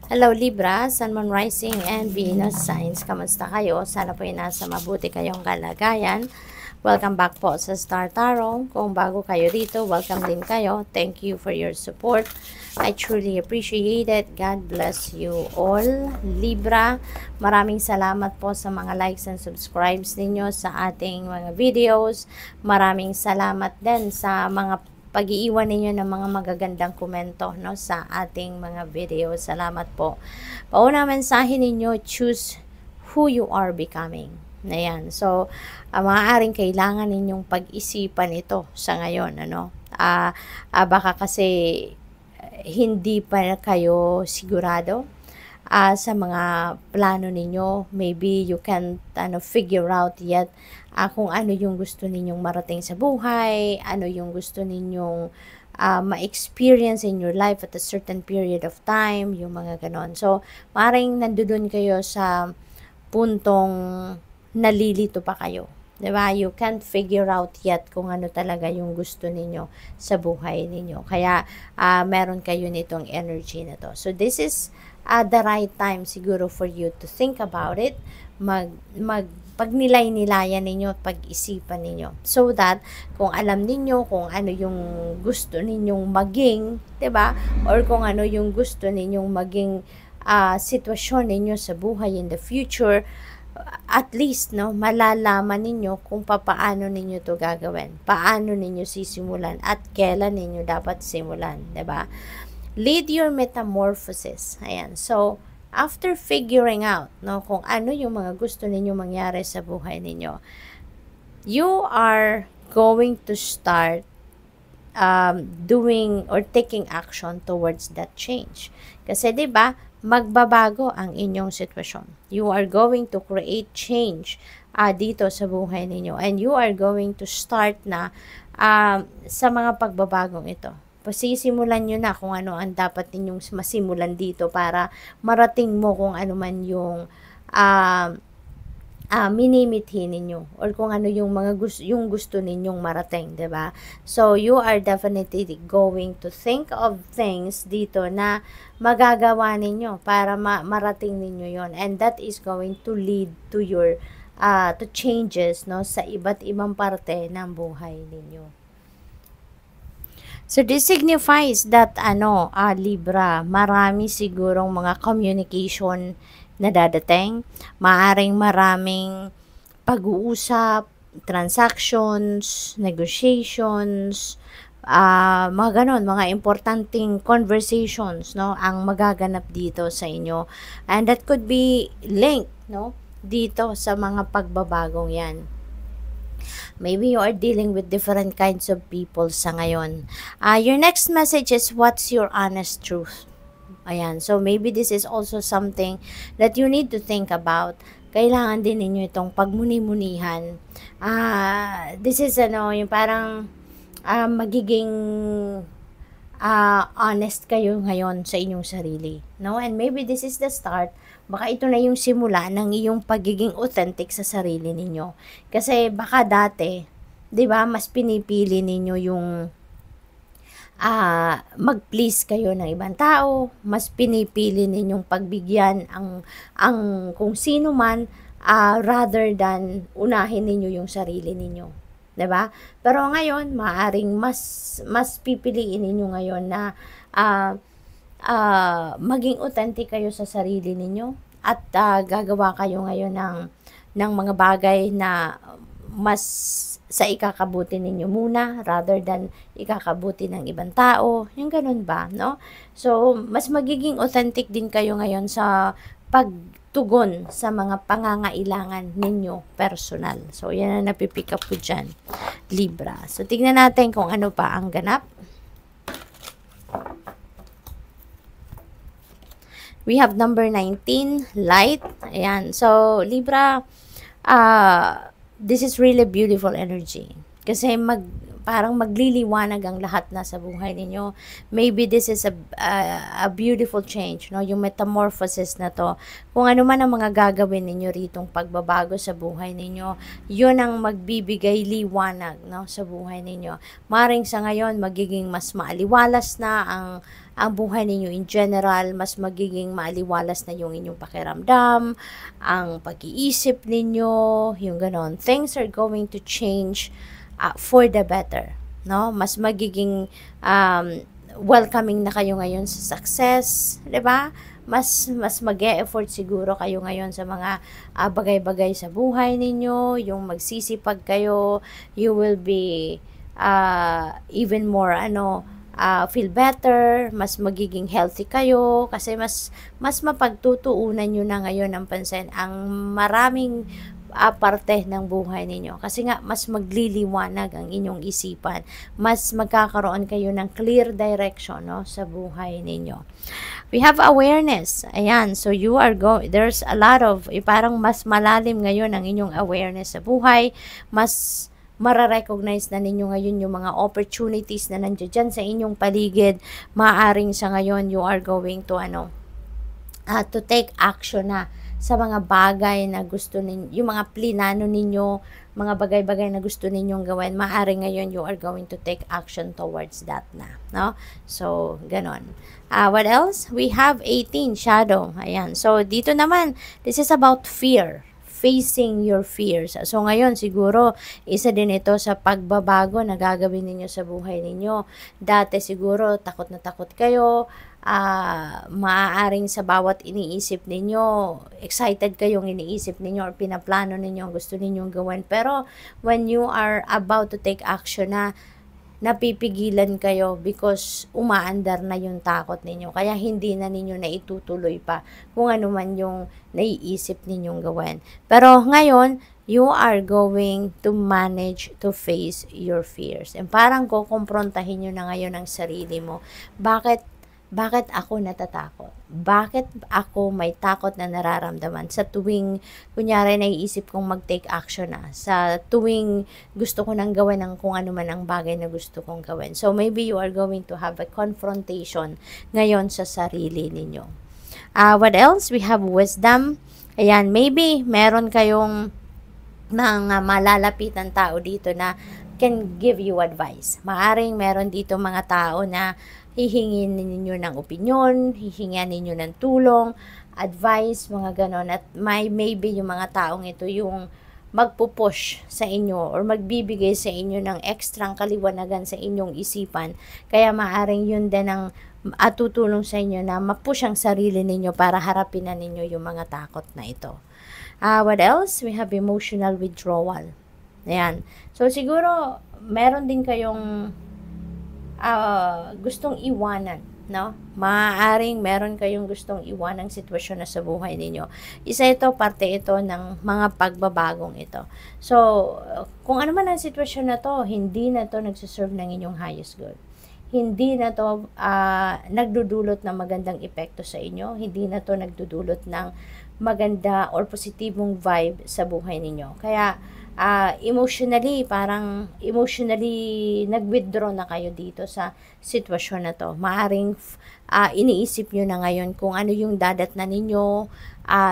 Hello Libra, Sun, Moon, Rising, and Venus signs. Kamusta kayo? Sana po ay nasa mabuti kayong kalagayan. Welcome back po sa Star Tarot. Kung bago kayo dito, welcome din kayo. Thank you for your support. I truly appreciate it. God bless you all. Libra, maraming salamat po sa mga likes and subscribes ninyo sa ating mga videos. Maraming salamat din sa mga pag-iiwan ninyo ng mga magagandang komento, no, sa ating mga video. Salamat po. Pauna mensahe ninyo, choose who you are becoming. Ayan. So, maaaring kailangan ninyong pag-isipan ito sa ngayon. Ano? Baka kasi hindi pa kayo sigurado sa mga plano ninyo. Maybe you can't figure out yet kung ano yung gusto ninyong marating sa buhay, ano yung gusto ninyong ma-experience in your life at a certain period of time, yung mga ganon. So, maaaring nandun kayo sa puntong nalilito pa kayo. Diba? You can't figure out yet kung ano talaga yung gusto ninyo sa buhay ninyo. Kaya, meron kayo nitong energy na to. So, this is the right time siguro for you to think about it, pagnilay-nilayan ninyo at pag-isipan ninyo. So that, kung alam ninyo kung ano yung gusto ninyong maging, diba? Or kung ano yung gusto ninyong maging sitwasyon ninyo sa buhay in the future, at least, no, malalaman ninyo kung paano ninyo to gagawin. Paano ninyo sisimulan at kailan ninyo dapat simulan, diba? Lead your metamorphosis. Ayan. So, after figuring out, no, kung ano yung mga gusto ninyo mangyari sa buhay ninyo, you are going to start doing or taking action towards that change. Kasi, di ba, magbabago ang inyong sitwasyon. You are going to create change dito sa buhay ninyo. And you are going to start na sa mga pagbabagong ito. Pasisimulan nyo na kung ano ang dapat ninyong masimulan dito para marating mo kung ano man yung minimithi ninyo or kung ano yung mga gusto ninyong marating, 'di ba? So you are definitely going to think of things dito na magagawa ninyo para marating ninyo yon, and that is going to lead to your to changes, no, sa iba't ibang parte ng buhay ninyo. So, this signifies that, Libra, marami sigurong mga communication na dadating. Maaring maraming pag-uusap, transactions, negotiations, mga ganon, mga importanteng conversations, no, ang magaganap dito sa inyo. And that could be linked, no, dito sa mga pagbabagong yan. Maybe you are dealing with different kinds of people sa ngayon. Your next message is, what's your honest truth? Ayan. So, maybe this is also something that you need to think about. Kailangan din ninyo itong pagmuni-munihan. This is, yung parang magiging honest kayo ngayon sa inyong sarili. No? And maybe this is the start. Baka ito na yung simula ng iyong pagiging authentic sa sarili ninyo. Kasi baka dati, 'di ba, mas pinipili ninyo yung mag-please kayo ng ibang tao, mas pinipili ninyong pagbigyan ang kung sino man rather than unahin ninyo yung sarili ninyo. 'Di ba? Pero ngayon, maaring mas pipiliin ninyo ngayon na maging authentic kayo sa sarili ninyo at gagawa kayo ngayon ng mga bagay na mas sa ikakabuti ninyo muna rather than ikakabuti ng ibang tao. Yung ganun ba, no? So, mas magiging authentic din kayo ngayon sa pagtugon sa mga pangangailangan ninyo personal. So, yan ang napipick up po dyan, Libra. So, tignan natin kung ano pa ang ganap. We have number 19, light. Ayan. So, Libra, this is really beautiful energy. Kasi parang magliliwanag ang lahat na sa buhay ninyo. Maybe this is a beautiful change, no? Yung metamorphosis na to. Kung ano man ang mga gagawin ninyo ritong pagbabago sa buhay ninyo, yun ang magbibigay liwanag, no, sa buhay ninyo. Maring sa ngayon, magiging mas maaliwalas na ang buhay ninyo in general, mas magiging maaliwalas na yung inyong pakiramdam, ang pag-iisip ninyo, yung ganon. Things are going to change for the better, no? Mas magiging welcoming na kayo ngayon sa success, 'di ba? Mas mag-e-effort siguro kayo ngayon sa mga bagay-bagay sa buhay ninyo, yung magsisipag kayo, you will be even more feel better, mas magiging healthy kayo kasi mas mapagtutuunan nyo na ngayon ng pansin ang maraming parte ng buhay ninyo. Kasi nga, mas magliliwanag ang inyong isipan. Mas magkakaroon kayo ng clear direction, no, sa buhay ninyo. We have awareness. Ayan. So, there's a lot of, parang mas malalim ngayon ang inyong awareness sa buhay. Mas mararecognize na ninyo ngayon yung mga opportunities na nandiyan dyan sa inyong paligid. Maaring sa ngayon, you are going to, to take action na sa mga bagay na gusto ninyo, yung mga plinano ninyo, mga bagay-bagay na gusto ninyong gawin, maaari ngayon you are going to take action towards that na, no? So, ganon. What else? We have 18, shadow. Ayan. So, dito naman, this is about fear. Facing your fears. So, ngayon, siguro, isa din ito sa pagbabago na gagawin ninyo sa buhay ninyo. Dati, siguro, takot na takot kayo, maaaring sa bawat iniisip ninyo, excited kayong iniisip ninyo or pinaplano ninyo ang gusto ninyong gawin. Pero, when you are about to take action na, napipigilan kayo because umaandar na yung takot ninyo. Kaya hindi na ninyo na itutuloy pa kung ano man yung naiisip ninyong gawin. Pero ngayon, you are going to manage to face your fears. And parang kukumprontahin nyo na ngayon ang sarili mo. Bakit ako natatakot? Bakit ako may takot na nararamdaman sa tuwing, kunyari, naiisip kong mag-take action na, sa tuwing gusto ko nang gawin ng kung ano man ang bagay na gusto kong gawin. So, maybe you are going to have a confrontation ngayon sa sarili ninyo. What else? We have wisdom. Ayan, maybe meron kayong mga malalapitan tao dito na can give you advice. Maaring meron dito mga tao na hihingin ninyo ng opinion, hihingin ninyo ng tulong, advice, mga ganon. At maybe yung mga taong ito yung magpupush sa inyo or magbibigay sa inyo ng ekstrang kaliwanagan sa inyong isipan. Kaya maaring yun din ang tutulong sa inyo na mapush ang sarili ninyo para harapin na ninyo yung mga takot na ito. What else? We have emotional withdrawal. Ayan. So, siguro, meron din kayong gustong iwanan, no? Maaaring meron kayong gustong iwanang sitwasyon na sa buhay ninyo. Isa ito, parte ito ng mga pagbabagong ito. So, kung ano man ang sitwasyon na to, hindi na to nagsiserve ng inyong highest good. Hindi na to nagdudulot ng magandang epekto sa inyo. Hindi na to nagdudulot ng maganda or positibong vibe sa buhay ninyo. Kaya, emotionally nag-withdraw na kayo dito sa sitwasyon na to. Maaring iniisip nyo na ngayon kung ano yung dadatnan ninyo,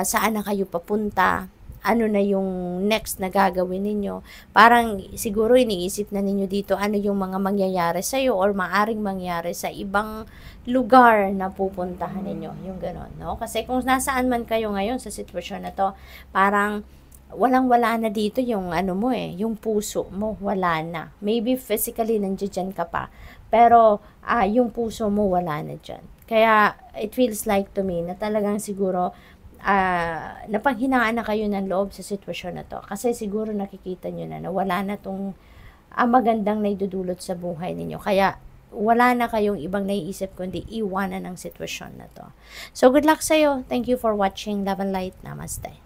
saan na kayo papunta, ano na yung next na gagawin ninyo. Parang siguro iniisip na ninyo dito ano yung mga mangyayari sa iyo or maaring mangyari sa ibang lugar na pupuntahan ninyo. Yung gano'n, no? Kasi kung nasaan man kayo ngayon sa sitwasyon na to, parang walang-wala na dito yung yung puso mo, wala na. Maybe physically nandiyan ka pa, pero yung puso mo wala na dyan. Kaya it feels like to me na talagang siguro napanghinaan na kayo ng loob sa sitwasyon na to. Kasi siguro nakikita nyo na wala na tong magandang naidudulot sa buhay ninyo. Kaya wala na kayong ibang naiisip kundi iwanan ang sitwasyon na to. So good luck sa'yo. Thank you for watching. Love and light. Namaste.